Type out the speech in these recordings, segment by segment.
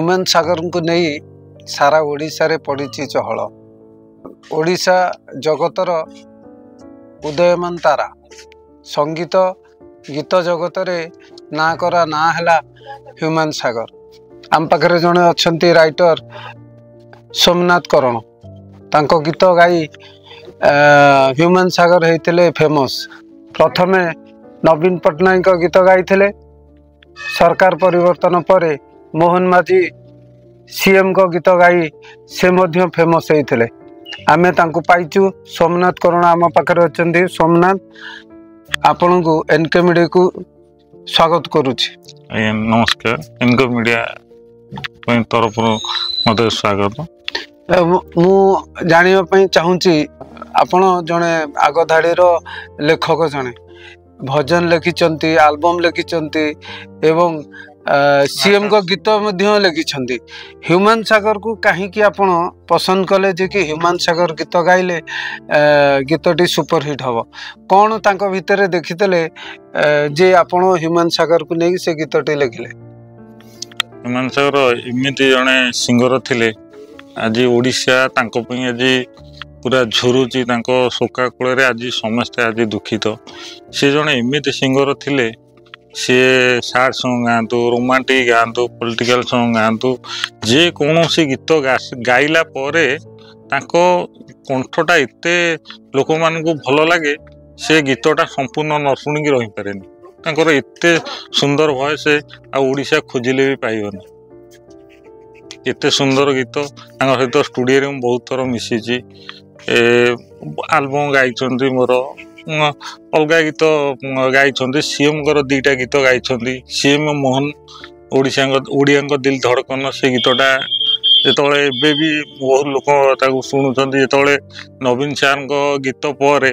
Human सागर को नहीं सारा ओडिशा रे पड़ी चहल। ओडिशा जगतर उदयमान तारा संगीत गीत जगत रे ना करा ना है ह्यूमन सागर। आम पाखे जड़े अच्छा राइटर सोमनाथ करण तांको गीत गाई ह्यूमन सागर होते फेमस। प्रथमे नवीन पट्टनायक गीत गाई सरकार परिवर्तन पर मोहन माझी सीएम को गीत गाई से मध्य फेमस होते। आमे तांको पाइचु सोमनाथ करण आम पाखे अच्छा। सोमनाथ आपण को एनके मीडिया को स्वागत करुछि। नमस्कार, एनके मीडिया तरफ मत स्वागत। मु जानिबा चाहूँगी आपण जड़े आग धाड़ी लेखक जड़े भजन लिखिं आल्बम लिखिं एवं सीएम को गीत लिखिं। ह्यूमन सागर को कहीं आपण पसंद कले जे कि ह्यूमन सागर गीत गाइले गीतटी सुपरहिट हम कौन तांको भितर देखिते जे आपण ह्यूमन सागर को नहीं से गीतटी लिखिले? ह्यूमन सागर एमती जड़े सिंगर थिले आज ओडिशा तांको पई आज पूरा झुरुची शोका कूल आज समस्ते आज दुखित। सी जड़े एमती सिंगर थिले सी सैड सॉन्ग गाँतु रोमांटिक गाँतु पॉलिटिकल सॉन्ग गाँतु जे कौन गीत गाइला परे तांको कंठटा एते लोक मान को भल लगे से गीतटा संपूर्ण न शुणिकी रही पारे। तांकर एते सुंदर वॉइस आ ओडिशा खोजिले भी पाइबनी। एते सुंदर गीत सहित स्टूडियो रे बहुत थर मिसी आल्बम गाई मोर अलग गीत गाई। सीएम दीटा गीत गाई। सीएम मोहन ओडिया दिल धड़कन से गीतटा जो भी बहुत लोग शुणुंट जो नवीन सार गीत पर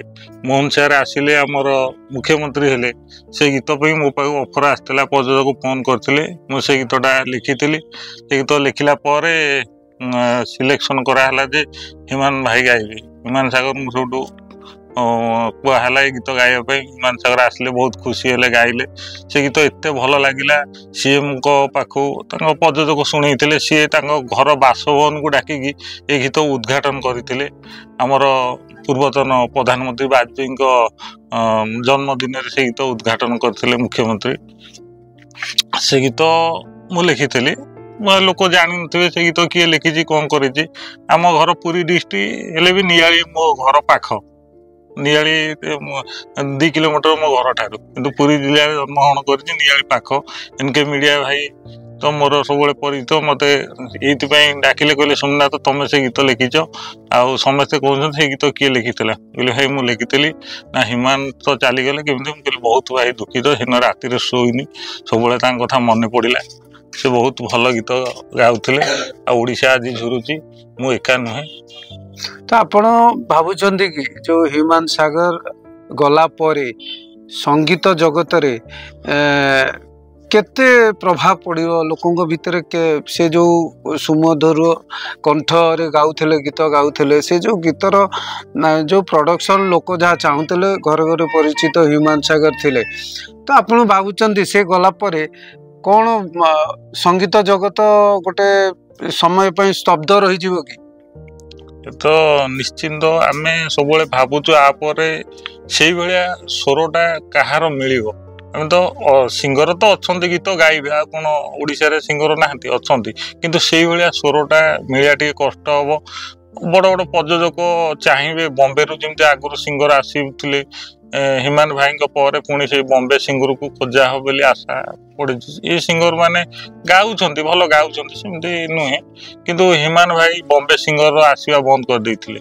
मोहन सार आसिले आमर मुख्यमंत्री हेले से गीत पे मो पाक ऑफर आसला प्रयोजक फोन करते मुझे गीतटा लिखी से गीत लिखला सिलेक्शन कराला जे ह्यूमन भाई गाइबे। ह्यूमन सागर मुझे कहला गीत गाइबा ह्यूमन सागर आसिले बहुत खुशी हेले गाइले से गीत एत भल लगिला। सीएम को पाखु प्रयोजक शुणी सी घर बासभवन को डाकिकी ये गीत उद्घाटन करते आमर पूर्वतन प्रधानमंत्री वाजपेयी जन्मदिन से गीत उद्घाटन करते मुख्यमंत्री। से गीत मु लिखी लोक जानी थे से गीत किए लिखी कौन कर आम घर पुरी डिस्ट्रिक्ट हेले भी नियाली मो घर पाख नियाली 2 किलोमीटर मो घर ठार कि पुरी जिले में जन्मग्रहण कर नियाली पाख। एनके मीडिया भाई तो मोर सब परिचित मत ये डाकिले कहले सोमनाथ तुम से गीत लिखिच आउ समस्ते कहते से गीत किए लिखी बोले भाई मुझे लिखी ना हिमान तो चलीगले केमी कहली बहुत भाई दुखित हेन राति शोनी सब कथा मन पड़ा से बहुत भल गीत गाउले ओडिशा आज झुरुची मु एका नुहे। तो आपण भावुचंदी कि जो ह्यूमन सागर गला परे संगीत जगत रे केते प्रभाव पड़ो लोकों भितर के से जो सुमधुर कंठ रे गाउथले गीत गाउथले से जो गीतर जो प्रोडक्शन लोक जहाँ चाहूले घर घर परिचित ह्यूमन सागर थिले। तो आपण भावुचंदी से गला परे कौन संगीत जगत गोटे समय पर स्तब्ध रही जीवो कि? तो निश्चिंत आम सब भावुचु आपरे से भाया स्वरटा कहार मिल आम तो सिंगर तो अच्छा गीत गाइबे कौन ओडिशा रे सिंगर नाहंती अच्छी किंतु से भाया स्वरटा मिलिया टे कष्ट हम। बड़ बड़ प्रयोजक चाहिए बॉम्बे रु जमी आगुरी सिंगर आसुले ह्यूमन भाई पर पुणी से बॉम्बे सिंगर को खोजा हो बोली आशा पड़े। ये सिंगर माने गाउछंती भल गाउछंती सेमती नुहे किंतु ह्यूमन भाई बॉम्बे सिंगर आसवा बंद कर देथिले।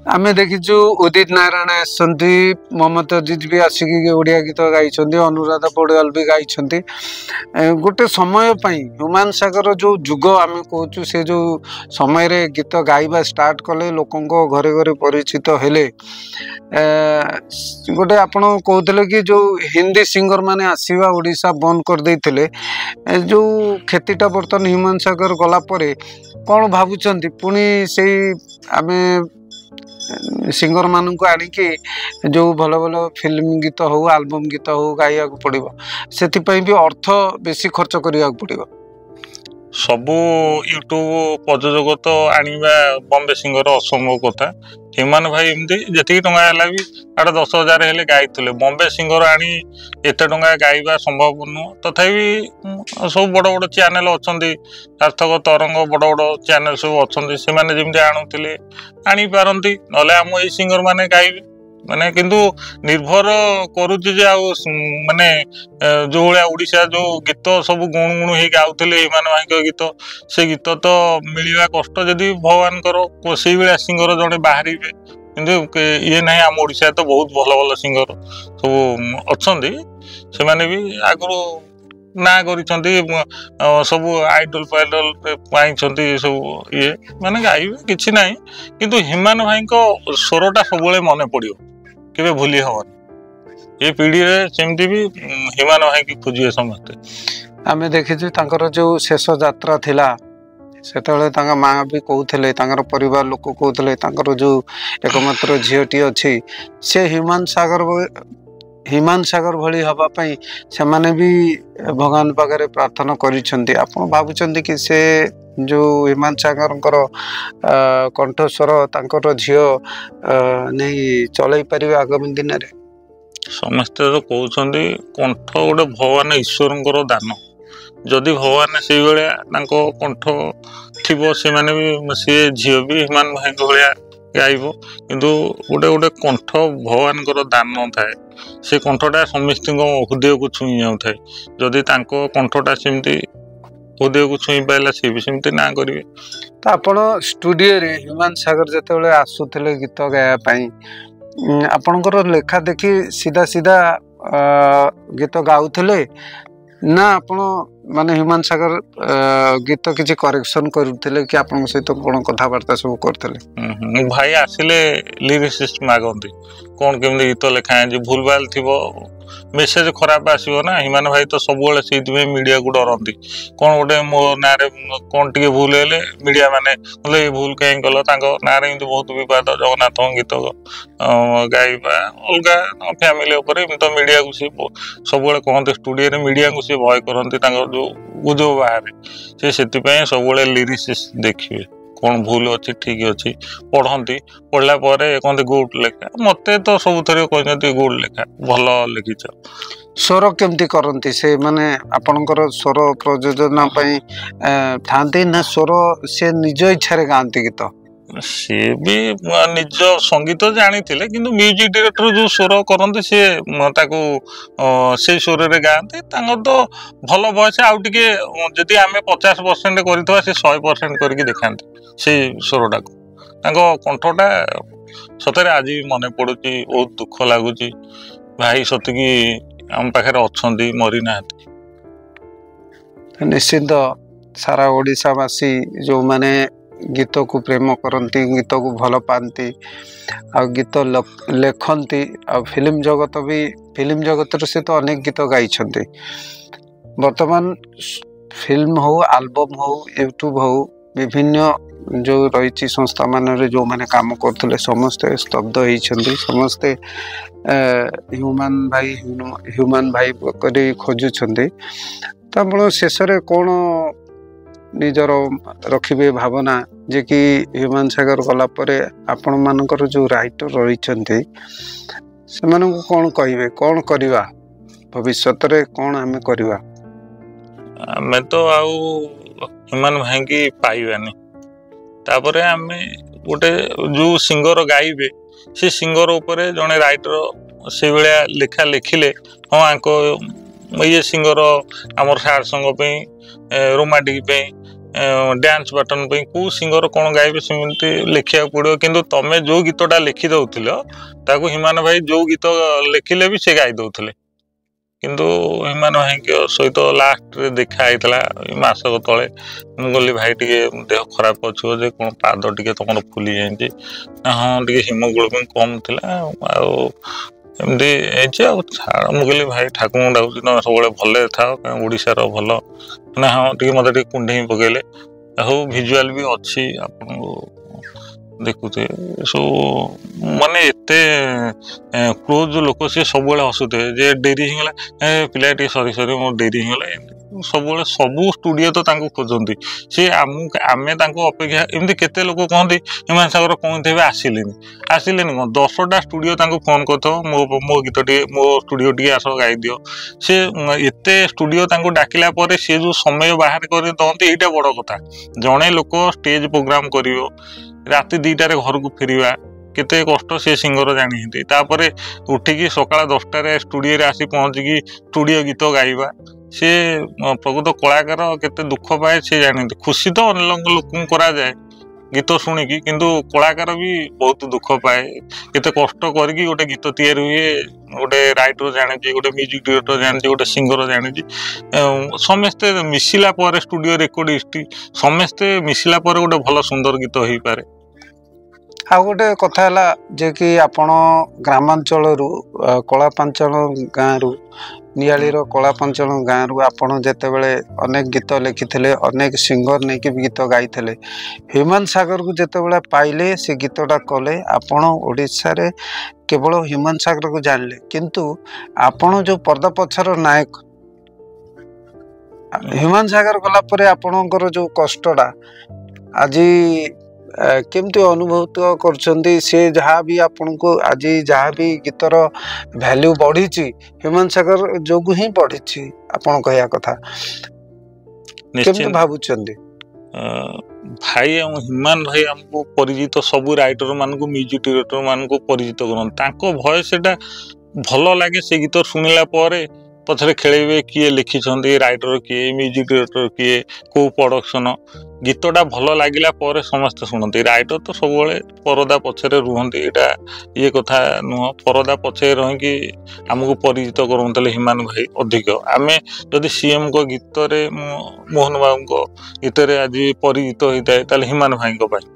आमे देखिचु उदित नारायण आसछंती मोहम्मद अजीज भी आसिक ओडिया गीत गाई अनुराधा पौडवाल भी गाई गोटे समय ह्यूमन सागर जो जुग आम कहूँ से जो समय रे गीत गाइबा स्टार्ट कले लोकों घरे घरे परिचित हेले गोटे आपण कहते कि जो हिंदी सिंगर माने आसवा ओडिशा बंद कर देथिले जो क्षतिटा बर्तन ह्यूमन सागर गला परे कौन भावुचंती पुणी से आमे सिंगर मान को आणिकी जो भल भल फिल्म गीत हो आल्बम गीत हो गाइया पड़ो से भी अर्थ बेसी खर्च करने पड़ो। ସବୁ ୟୁଟ୍ୟୁବ ପ୍ରଯୋଜକ ତ ଆଣିବା ବମ୍ବେ ସିଙ୍ଗର ଅସମ୍ଭବ କଥା। ହ୍ୟୁମାନ ଭାଇ ଏମିତି ଯେତିକି ଟଙ୍କା ହେଲା ବି 8-10 ହଜାର ହେଲେ ଗାଇଥିଲେ। ବମ୍ବେ ସିଙ୍ଗର ଆଣି ଏତେ ଟଙ୍କା ଗାଇବା ସମ୍ଭବ ନୁହଁ। ତଥାପି ସବୁ ବଡ଼ ବଡ଼ ଚ୍ୟାନେଲ ଅଛନ୍ତି, ସାର୍ଥକ ତରଙ୍ଗ ବଡ଼ ବଡ଼ ଚ୍ୟାନେଲ ସବୁ ଅଛନ୍ତି, ସେମାନେ ଯେମିତି ଆଣୁଥିଲେ ଆଣିପାରନ୍ତି। ନହେଲେ ଆମ ଏଇ ସିଙ୍ଗର ମାନେ ଗାଇବେ ମାନେ। କିନ୍ତୁ ନିର୍ଭର କରୁଛି ଯେ ଆଉ ମାନେ ଯୋଉ ଭଳିଆ ଓଡ଼ିଶା ଯୋଉ ଗୀତ ସବୁ ଗୁଣୁ ଗୁଣୁ ହେଇ ଗାଉଥିଲେ ହ୍ୟୁମାନ ଭାଇଙ୍କ ଗୀତ, ସେ ଗୀତ ତ ମିଳିବା କଷ୍ଟ। ଯଦି ଭଗବାନଙ୍କର ସେଇଭଳିଆ ସିଙ୍ଗର ଜଣେ ବାହାରିବେ, କିନ୍ତୁ ଇଏ ନାହିଁ। ଆମ ଓଡ଼ିଶାରେ ତ ବହୁତ ଭଲ ଭଲ ସିଙ୍ଗର ସବୁ ଅଛନ୍ତି, ସେମାନେ ବି ଆଗରୁ ନାଁ କରିଛନ୍ତି, ସବୁ ଆଇଡଲ ଫାଇଡଲ ପାଇଛନ୍ତି ସବୁ ଇଏ, ମାନେ ଗାଇବେ କିଛି ନାହିଁ। କିନ୍ତୁ ହ୍ୟୁମାନ ଭାଇଙ୍କ ସ୍ୱରଟା ସବୁବେଳେ ମନେ ପଡ଼ିବ, କେବେ ଭୁଲି ହବନି। ଏ ପିଢ଼ିରେ ସେମିତି ବି ହ୍ୟୁମାନ ଭାଇକି ଖୋଜିବେ ସମସ୍ତେ। ଆମେ ଦେଖିଛୁ ତାଙ୍କର ଯୋଉ ଶେଷ ଯାତ୍ରା ଥିଲା, ସେତେବେଳେ ତାଙ୍କ ମା ବି କହୁଥିଲେ, ତାଙ୍କର ପରିବାର ଲୋକ କହୁଥିଲେ, ତାଙ୍କର ଯୋଉ ଏକମାତ୍ର ଝିଅଟି ଅଛି ସେ ହ୍ୟୁମାନ ସାଗର ଭଳି ହବା ପାଇଁ ସେମାନେ ବି ଭଗବାନ ପାଖରେ ପ୍ରାର୍ଥନା କରିଛନ୍ତି। ଆପଣ ଭାବୁଛନ୍ତି କି ସେ ଯୋଉ ହ୍ୟୁମାନ ସାଗରଙ୍କର କଣ୍ଠସ୍ୱର ତାଙ୍କର ଝିଅ ନେଇ ଚଳେଇ ପାରିବେ ଆଗାମୀ ଦିନରେ? ସମସ୍ତେ ତ କହୁଛନ୍ତି କଣ୍ଠ ଗୋଟେ ଭଗବାନ ଈଶ୍ୱରଙ୍କର ଦାନ। ଯଦି ଭଗବାନ ସେଇଭଳିଆ ତାଙ୍କ କଣ୍ଠ ଥିବ, ସେମାନେ ବି ସିଏ ଝିଅ ବି ହ୍ୟୁମାନ ଭାଇଙ୍କ ଭଳିଆ ଗାଇବ। କିନ୍ତୁ ଗୋଟେ କଣ୍ଠ ଭଗବାନଙ୍କର ଦାନ ଥାଏ। ସେ କଣ୍ଠଟା ସମସ୍ତଙ୍କ ହୃଦୟକୁ ଛୁଇଁ ଯାଉଥାଏ। ଯଦି ତାଙ୍କ କଣ୍ଠଟା ସେମିତି ହୃଦୟକୁ ଛୁଇଁ ପାଇଲା, ସିଏ ବି ସେମିତି ନାଁ କରିବେ। ତ ଆପଣ ଷ୍ଟୁଡିଓରେ ହ୍ୟୁମାନ ସାଗର ଯେତେବେଳେ ଆସୁଥିଲେ ଗୀତ ଗାଇବା ପାଇଁ, ଆପଣଙ୍କର ଲେଖା ଦେଖି ସିଧା ସିଧା ଗୀତ ଗାଉଥିଲେ ନା ଆପଣ ମାନେ ହ୍ୟୁମାନ ସାଗର ଗୀତ କିଛି କରେକ୍ସନ କରୁଥିଲେ କି ଆପଣଙ୍କ ସହିତ କ'ଣ କଥାବାର୍ତ୍ତା ସବୁ କରୁଥିଲେ? ଭାଇ ଆସିଲେ ଲିରିସିଷ୍ଟ ମାଗନ୍ତି, କ'ଣ କେମିତି ଗୀତ ଲେଖା ହେଇଛି, ଭୁଲ ଭାଲ ଥିବ, ମେସେଜ ଖରାପ ଆସିବ ନା। ହ୍ୟୁମାନ ଭାଇ ତ ସବୁବେଳେ ସେଇଥିପାଇଁ ମିଡ଼ିଆକୁ ଡରନ୍ତି। କ'ଣ ଗୋଟେ ମୋ ନାଁରେ କ'ଣ ଟିକେ ଭୁଲ ହେଲେ ମିଡ଼ିଆ ମାନେ କହିଲେ ଏଇ ଭୁଲ କାହିଁ କଲ। ତାଙ୍କ ନାଁରେ ଏମିତି ବହୁତ ବିବାଦ, ଜଗନ୍ନାଥଙ୍କ ଗୀତ ଗାଇବା ଅଲଗା ଫ୍ୟାମିଲି ଉପରେ, ଏମିତି ତ ମିଡ଼ିଆକୁ ସିଏ ସବୁବେଳେ କହନ୍ତି। ଷ୍ଟୁଡିଓରେ ମିଡ଼ିଆକୁ ସିଏ ଭୟ କରନ୍ତି, ତାଙ୍କର ଯୋଉ ଗୁଜବ ବାହାରେ। ସେ ସେଥିପାଇଁ ସବୁବେଳେ ଲିରିସିଷ୍ଟ ଦେଖିବେ, କ'ଣ ଭୁଲ ଅଛି ଠିକ ଅଛି ପଢ଼ନ୍ତି। ପଢ଼ିଲା ପରେ କହନ୍ତି ଗୁଡ୍ ଲେଖା। ମତେ ତ ସବୁଥରେ କହିଛନ୍ତି ଗୁଡ୍ ଲେଖା, ଭଲ ଲେଖିଛ। ସ୍ୱର କେମିତି କରନ୍ତି ସେ? ମାନେ ଆପଣଙ୍କର ସ୍ୱର ପ୍ରଯୋଜନା ପାଇଁ ଥାନ୍ତି ନା ସ୍ୱର ସେ ନିଜ ଇଚ୍ଛାରେ ଗାଆନ୍ତି ଗୀତ? ସିଏ ବି ନିଜ ସଙ୍ଗୀତ ଜାଣିଥିଲେ, କିନ୍ତୁ ମ୍ୟୁଜିକ ଡିରେକ୍ଟର ଯୋଉ ସ୍ୱର କରନ୍ତି ସିଏ ତାକୁ ସେଇ ସ୍ୱରରେ ଗାଆନ୍ତି। ତାଙ୍କର ତ ଭଲ ଭଏସ୍। ଆଉ ଟିକେ ଯଦି ଆମେ 50% କରିଥିବା, ସେ 100% କରିକି ଦେଖାନ୍ତି ସେଇ ସ୍ୱରଟାକୁ। ତାଙ୍କ କଣ୍ଠଟା ସତରେ ଆଜି ବି ମନେ ପଡ଼ୁଛି, ବହୁତ ଦୁଃଖ ଲାଗୁଛି। ଭାଇ ସତିକି ଆମ ପାଖରେ ଅଛନ୍ତି, ମରିନାହାନ୍ତି। ନିଶ୍ଚିନ୍ତ ସାରା ଓଡ଼ିଶାବାସୀ ଯୋଉମାନେ ଗୀତକୁ ପ୍ରେମ କରନ୍ତି, ଗୀତକୁ ଭଲ ପାଆନ୍ତି, ଆଉ ଗୀତ ଲେଖନ୍ତି, ଆଉ ଫିଲ୍ମ ଜଗତରେ ସେ ତ ଅନେକ ଗୀତ ଗାଇଛନ୍ତି। ବର୍ତ୍ତମାନ ଫିଲ୍ମ ହଉ, ଆଲବମ୍ ହଉ, ୟୁଟ୍ୟୁବ ହଉ, ବିଭିନ୍ନ ଯେଉଁ ରହିଛି ସଂସ୍ଥା ମାନରେ ଯେଉଁମାନେ କାମ କରୁଥିଲେ ସମସ୍ତେ ସ୍ତବ୍ଧ ହେଇଛନ୍ତି। ସମସ୍ତେ ହ୍ୟୁମାନ ଭାଇ କରି ଖୋଜୁଛନ୍ତି। ତ ଆପଣ ଶେଷରେ କ'ଣ ନିଜର ରଖିବେ ଭାବନା, ଯେ କି ହ୍ୟୁମାନ ସାଗର ଗଲା ପରେ ଆପଣମାନଙ୍କର ଯେଉଁ ରାଇଟର ରହିଛନ୍ତି ସେମାନଙ୍କୁ କ'ଣ କହିବେ? କ'ଣ କରିବା ଭବିଷ୍ୟତରେ, କ'ଣ ଆମେ କରିବା? ଆମେ ତ ଆଉ ହ୍ୟୁମାନ ଭାଇକି ପାଇବାନି। ତାପରେ ଆମେ ଗୋଟେ ଯୋଉ ସିଙ୍ଗର ଗାଇବେ, ସେ ସିଙ୍ଗର ଉପରେ ଜଣେ ରାଇଟର ସେଇଭଳିଆ ଲେଖା ଲେଖିଲେ, ହଁ ଆଙ୍କ ଇଏ ସିଙ୍ଗର ଆମର ସାର୍ ସଙ୍ଗ ପାଇଁ, ରୋମାଣ୍ଟିକ ପାଇଁ, ଡ୍ୟାନ୍ସ ବାଟନ ପାଇଁ କୋଉ ସିଙ୍ଗର କ'ଣ ଗାଇବେ ସେମିତି ଲେଖିବାକୁ ପଡ଼ିବ। କିନ୍ତୁ ତମେ ଯୋଉ ଗୀତଟା ଲେଖି ଦଉଥିଲ, ତାକୁ ହ୍ୟୁମାନ ଭାଇ ଯୋଉ ଗୀତ ଲେଖିଲେ ବି ସେ ଗାଇ ଦଉଥିଲେ। କିନ୍ତୁ ହ୍ୟୁମାନ ଭାଇଙ୍କ ସହିତ ଲାଷ୍ଟରେ ଦେଖା ହେଇଥିଲା ମାସକ ତଳେ। ମୁଁ କହିଲି ଭାଇ ଟିକେ ଦେହ ଖରାପ ଅଛି ଯେ, କ'ଣ ପାଦ ଟିକେ ତମର ଫୁଲି ଯାଇଛି? ନା ହଁ ଟିକେ ହିମୋଗ୍ଲୋବିନ୍ କମ୍ ଥିଲା, ଆଉ ଏମିତି ହେଇଛି। ଆଉ ଛାଡ଼, ମୁଁ କହିଲି ଭାଇ ଠାକୁରଙ୍କୁ ଡାକୁଛି ତମେ ସବୁବେଳେ ଭଲରେ ଥାଅ, କାରଣ ଓଡ଼ିଶାର ଭଲ। ନା ହଁ ଟିକେ ମତେ ଟିକେ କୁଣ୍ଢେଇ ପକେଇଲେ। ହଉ ଭିଜୁଆଲ ବି ଅଛି ଆପଣଙ୍କୁ ଦେଖୁथे ସବୁ ମାନେ ଏତେ କ୍ଲୋଜ ଲୋକ सी सब हसुथे जे डेरी हिगला पिला सरी सरी मोर डेरी हिगला सबुले सबू स्टूडियो तो तांको खोजंती सी आमे तांको अपेक्षा एमती केते लोक कहंती हिमांशु सागर कौन थे आसिलेनी कौन 10टा स्टूडियो तांको फोन करथो मो गीत टी मो स्टूडियो टी आस गाई दियो से एते स्टूडियो तांको डाकिला परे से जो समय बाहर कर दंती एटा बड़ कथा जणे लोक स्टेज प्रोग्राम करियो राति 2टारे घर को फेरिवा केते कष्ट से सिंगर जानी तापरे उठिकी सकाळ 10टारे स्टूडियो रे आसी पहुंची स्टूडियो गीत गाइबा से प्रकृत कलाकार केते दुख पाए से जानी खुशी तो अन्य लोक करा जाए गीत शुणिकी किंतु कलाकार भी बहुत दुख पाए केते कष्ट करके गोटे गीत तैयारी हुए गोटे राइटर जानी गोटे म्यूजिक डायरेक्टर जानी गोटे सिंगर जानी समस्ते मिसिला पर स्टूडियो रेकर्डिस्ट समस्ते मिसिला पर गोटे भल सुंदर गीत हो पारे। आ गोटे कथा है जे कि आपण ग्रामांचल कलापांचल गाँव नियालीर कलापांचल गाँव आपण जेतेबेले अनेक गीत लिखिथिले अनेक सिंगर नहीं कि गीत गाइथिले हिमांशु सागर को जेतेबेले पाइले से गीतटा कले आपण ओडिशा रे केवल हिमांशु सागर को जानले किंतु आपण जो पर्दा पछर नायक हिमांशु सागर गला परे आपणकर जो कष्टटा आज केमती अनुभव करछंती से जहाँ भी आपन को आज जहाँ भी गीतर वैल्यू बढ़ी हिमांशु सागर जोगु ही बढ़ी आपन कहया कथा केमती भाबुचंदी भाई हिमान भाई हमको परिचित सबू राइटर मान को म्यूजिक डायरेक्टर मान को परिचित करन भॉइस एटा भल लगे से गीत सुनिला परे पछरे खेलेबे किए लिखिछंती राइटर किए म्यूजिक डायरेक्टर किए को प्रोडक्शन गीतटा भल लागिला परे समस्त शुणती राइटर तो सब परदा पछरे रुहंती एटा ये कथा नुह परदा पछे रही आमको परिचित करते हिमान भाई अधिक आमे जदि सीएम को गीत रे मोहन बाबू को गीत रे आज परिचित होता है ताले हिमान भाई को पाई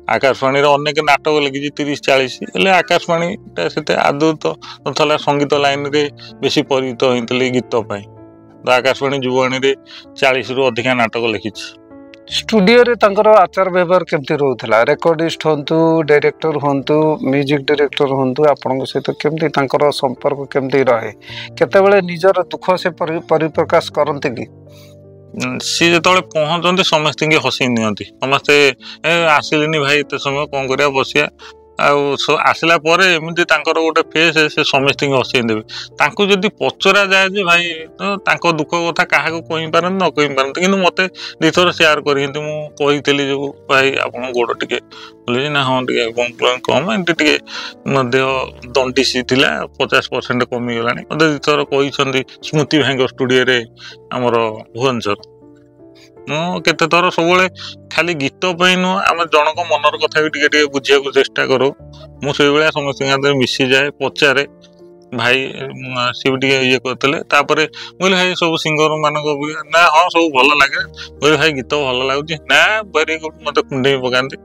आकाशवाणी अनेक नाटक लिखी 30-40 आकाशवाणी से आदौ तो नथला संगीत लाइन रे बेसी परिचित होते गीत पाई तो आकाशवाणी युवाणी रे 40 रु अधिक नाटक लिखी स्टूडियो रे तंकर आचार व्यवहार केमती रहउथला रेकॉर्डिस्ट होंतु डायरेक्टर होंतु म्यूजिक डायरेक्टर होंतु आपन सहित केमती तंकर संपर्क केमती रहे केतेबेले निजर दुख से परिप्रकाश करंती कि सी जो पहुँचते समस्त हसी नियंती समस्ते आसिलेनी भाई एत समय कौन करिया बसिया आसला एमती गोटे फेस से समस्त हसई देवे जदि पचरा जाए जे भाई तो दुख कथा क्या कही पारती न कही पारती कि मत दुईथर सेयार करी मुझी जो भाई आप गोड़ टे बोले ना हाँ टे कम एमती देह दंडिसी थी 50% कमीगला मत दुईथर कही स्मृति भाई स्टूडियो रे आमर भुवनेश्वर केते थर सब खाली गीत नुह आम जनक मनर कथा भी टे बुझा चेष्टा करो मुझे समस्त मिसी जाए पचारे भाई सी भी ये करते मुझे भाई सब सिंगर मान ना हाँ सब भल लगे मुझे भाई गीत भल लगुच ना वेरी गुड मत कुंडे पकाते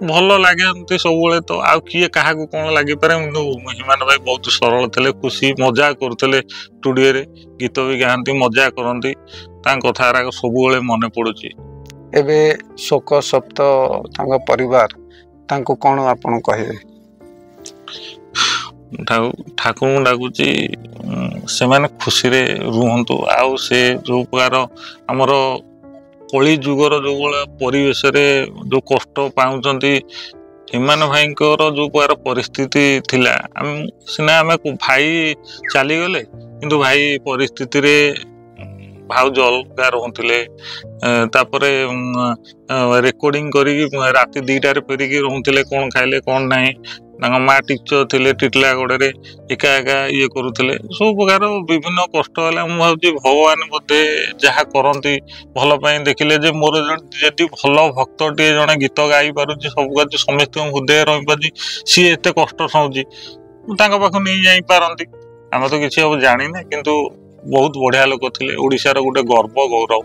भल लगे सब तो आउ किए क्या कौन लगिपे हिमान भाई बहुत सरल थे खुशी मजा करते स्टूडियो रे गीत भी गाँती मजा करती कथा सब मन पड़ुची एबे शोक सप्त परिवार तांको कौन आपन कहे ठाकुर डाकुची से माने खुशी रे रुहंतु आउ से जो प्रकार हमर कली जुगर जो परिवेश रे जो कष्ट पाउचंती हिमान भाई जो प्रकार परिस्थिति थिला सिना आम भाई चली गले किंतु भाई परिस्थिति रे भाउज अलगा रुले रेकर्डिंग करी राति 2टारे फेरिकी रुले कौन खाइले कौन ना माँ टीचर थे टिटलागढ़ एका एका ये करुले सब प्रकार विभिन्न कष्ट है मुझे भगवान बोधे जहाँ करती भल देखिले जे मोर जी भल भक्त टे जड़े गीत गाई पार्टी सब समस्त हृदय रही पार्टी सी एत कष्ट सहूँ पाख नहीं जापारती आम तो किसी अब जाने किंतु बहुत बढ़िया लोक थे ओडिशार गोटे गर्व गौरव